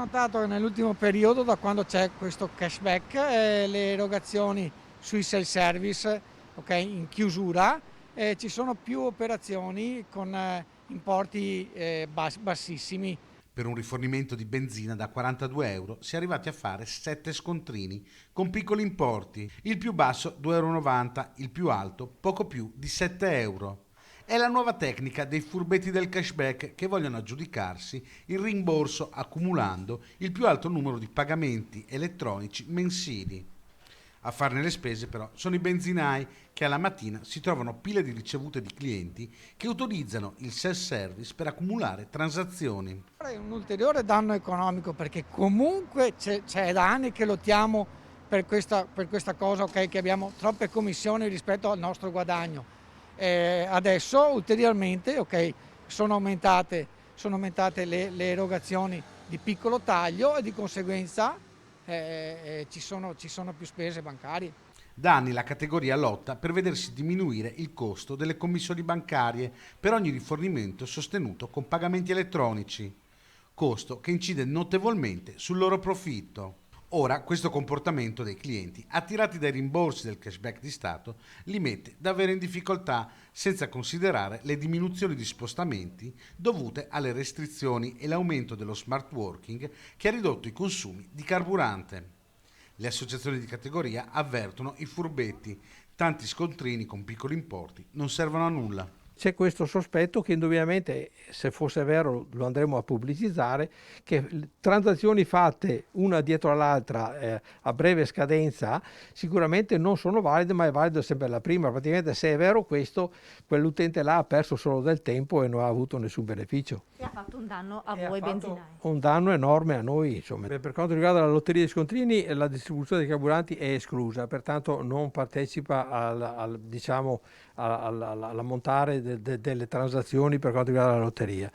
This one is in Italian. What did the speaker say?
notato che nell'ultimo periodo, da quando c'è questo cashback, le erogazioni sui self-service, ok, in chiusura, ci sono più operazioni con importi bassissimi. Per un rifornimento di benzina da 42 euro si è arrivati a fare 7 scontrini con piccoli importi, il più basso 2,90 euro, il più alto poco più di 7 euro. È la nuova tecnica dei furbetti del cashback che vogliono aggiudicarsi il rimborso accumulando il più alto numero di pagamenti elettronici mensili. A farne le spese però sono i benzinai che alla mattina si trovano pile di ricevute di clienti che utilizzano il self-service per accumulare transazioni. È un ulteriore danno economico perché comunque c'è da anni che lottiamo per questa cosa, ok, che abbiamo troppe commissioni rispetto al nostro guadagno. Adesso ulteriormente, ok, sono aumentate le erogazioni di piccolo taglio e di conseguenza ci sono più spese bancarie. Da anni la categoria lotta per vedersi diminuire il costo delle commissioni bancarie per ogni rifornimento sostenuto con pagamenti elettronici, costo che incide notevolmente sul loro profitto. Ora questo comportamento dei clienti, attirati dai rimborsi del cashback di Stato, li mette davvero in difficoltà, senza considerare le diminuzioni di spostamenti dovute alle restrizioni e l'aumento dello smart working che ha ridotto i consumi di carburante. Le associazioni di categoria avvertono i furbetti, tanti scontrini con piccoli importi non servono a nulla. C'è questo sospetto che indubbiamente, se fosse vero lo andremo a pubblicizzare, che transazioni fatte una dietro l'altra a breve scadenza sicuramente non sono valide, ma è valido sempre la prima. Praticamente, se è vero questo, quell'utente là ha perso solo del tempo e non ha avuto nessun beneficio. E ha fatto un danno a E voi ha fatto benzinai. un danno enorme a noi, insomma. Per quanto riguarda la lotteria dei scontrini, la distribuzione dei carburanti è esclusa, pertanto non partecipa diciamo, all'ammontare delle transazioni per quanto riguarda la lotteria.